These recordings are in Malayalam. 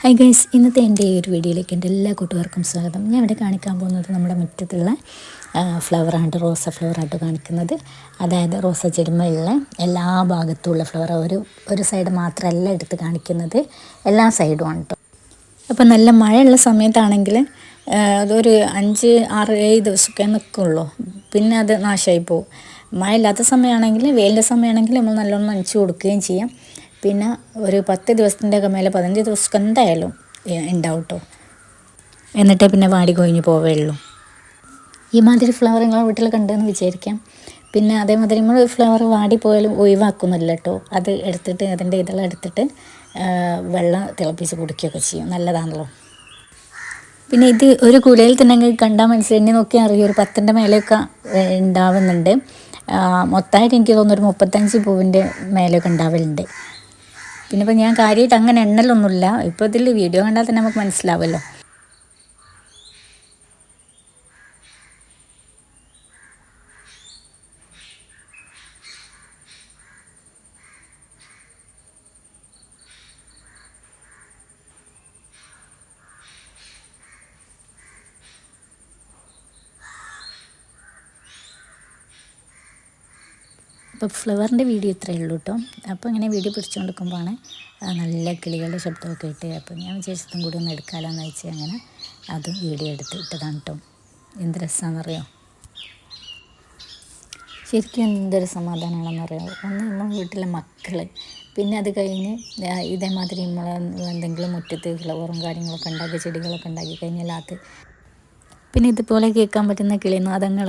ഹായ് ഗൈസ്, ഇന്നത്തെ എൻ്റെ ഈ ഒരു വീഡിയോയിലേക്ക് എൻ്റെ എല്ലാ കൂട്ടുകാർക്കും സ്വാഗതം. ഞാൻ ഇവിടെ കാണിക്കാൻ പോകുന്നത് നമ്മുടെ മുറ്റത്തുള്ള ഫ്ലവറാണ്, റോസ ഫ്ലവറായിട്ട് കാണിക്കുന്നത്. അതായത് റോസ ചെടിമയുള്ള എല്ലാ ഭാഗത്തുമുള്ള ഫ്ലവർ, ഒരു സൈഡ് മാത്രമല്ല എടുത്ത് കാണിക്കുന്നത്, എല്ലാ സൈഡും ആണ് കേട്ടോ. അപ്പോൾ നല്ല മഴയുള്ള സമയത്താണെങ്കിൽ അതൊരു 5, 6, 7 ദിവസമൊക്കെ നിൽക്കുള്ളൂ, പിന്നെ അത് നാശമായി പോകും. മഴ ഇല്ലാത്ത സമയമാണെങ്കിൽ, വെയിലിൻ്റെ സമയമാണെങ്കിൽ നമ്മൾ നല്ലോണം നനച്ച് കൊടുക്കുകയും ചെയ്യാം. പിന്നെ ഒരു 10 ദിവസത്തിൻ്റെ ഒക്കെ മേലെ 15 ദിവസമൊക്കെ എന്തായാലും ഉണ്ടാവും കേട്ടോ. എന്നിട്ടേ പിന്നെ വാടി കൊഴിഞ്ഞ് പോവുകയുള്ളൂ. ഈ മാതിരി ഫ്ലവർ നിങ്ങളെ വീട്ടിൽ കണ്ടെന്ന് വിചാരിക്കാം. പിന്നെ അതേമാതിരി നമ്മൾ ഫ്ലവർ വാടി പോയാലും ഒഴിവാക്കുന്നില്ല കേട്ടോ. അത് എടുത്തിട്ട് അതിൻ്റെ ഇതെല്ലാം എടുത്തിട്ട് വെള്ളം തിളപ്പിച്ച് കുടിക്കുകയൊക്കെ ചെയ്യും, നല്ലതാണല്ലോ. പിന്നെ ഇത് ഒരു കുലയിൽ തന്നെ കണ്ടാൽ മനസ്സിലായി, എന്നെ നോക്കിയാൽ അറിയും, ഒരു 10ൻ്റെ മേലെയൊക്കെ ഉണ്ടാവുന്നുണ്ട്. മൊത്തമായിട്ട് എനിക്ക് തോന്നുന്നു ഒരു 35 പൂവിൻ്റെ മേലെയൊക്കെ ഉണ്ടാവലുണ്ട്. പിന്നെ ഇപ്പോൾ ഞാൻ കാര്യമായിട്ട് അങ്ങനെ എണ്ണലൊന്നുമില്ല. ഇപ്പോൾ ഇതിൽ വീഡിയോ കണ്ടാൽ തന്നെ നമുക്ക് മനസ്സിലാവുമല്ലോ. അപ്പോൾ ഫ്ലവറിൻ്റെ വീഡിയോ ഇത്രയേ ഉള്ളൂ കേട്ടോ. അപ്പോൾ ഇങ്ങനെ വീഡിയോ പിടിച്ചുകൊണ്ട് നിൽക്കുമ്പോഴാണ് നല്ല കിളികളുടെ ശബ്ദമൊക്കെ ഇട്ട്, അപ്പോൾ ഞാൻ വിചാരിച്ചതും കൂടി ഒന്ന് എടുക്കാമെന്ന് വെച്ച് അങ്ങനെ അതും വീഡിയോ എടുത്ത് ഇട്ടതാണ് കേട്ടോ. എന്ത് രസമാണെന്നറിയോ, ശരിക്കും എന്തൊരു സമാധാനമാണെന്നറിയോ. ഒന്ന് നമ്മൾ വീട്ടിലെ മക്കൾ, പിന്നെ അത് കഴിഞ്ഞ് ഇതേമാതിരി നമ്മൾ എന്തെങ്കിലും മുറ്റത്ത് ഫ്ലവറും കാര്യങ്ങളൊക്കെ ഉണ്ടാക്കി, ചെടികളൊക്കെ ഉണ്ടാക്കി കഴിഞ്ഞാൽ അത്, പിന്നെ ഇതുപോലെ കേൾക്കാൻ പറ്റുന്ന കിളിനാദങ്ങൾ,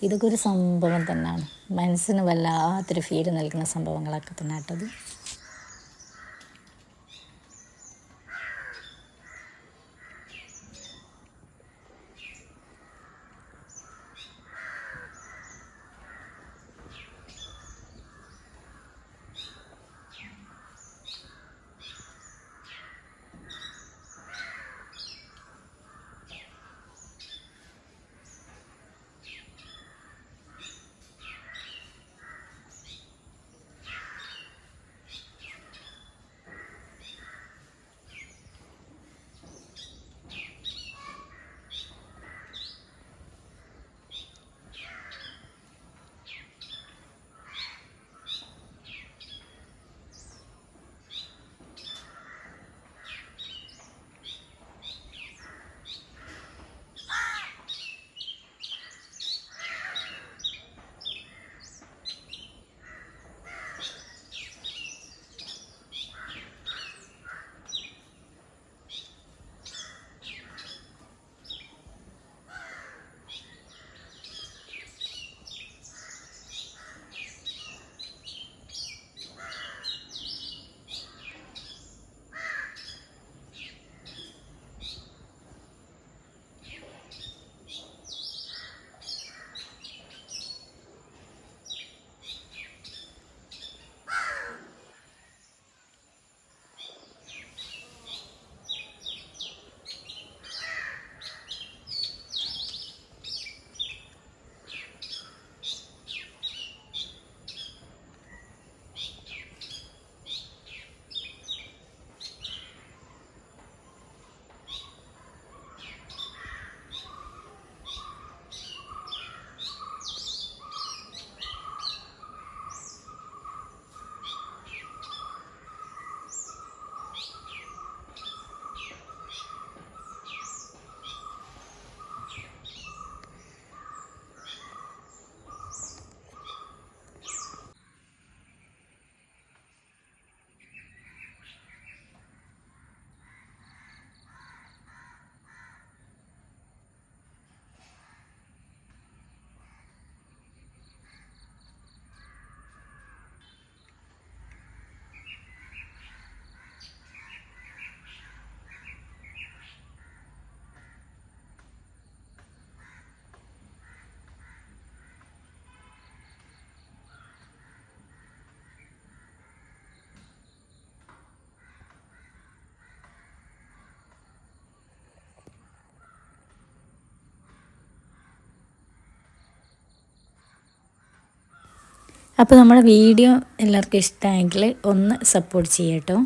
ഇതൊക്കെ ഒരു സംഭവം തന്നെയാണ്. മനസ്സിന് വല്ലാത്തൊരു ഫീല് നൽകുന്ന സംഭവങ്ങളൊക്കെ തന്നെ കേട്ടത്. അപ്പോൾ നമ്മുടെ വീഡിയോ എല്ലാവർക്കും ഇഷ്ടമായെങ്കിൽ ഒന്ന് സപ്പോർട്ട് ചെയ്യാം കേട്ടോ.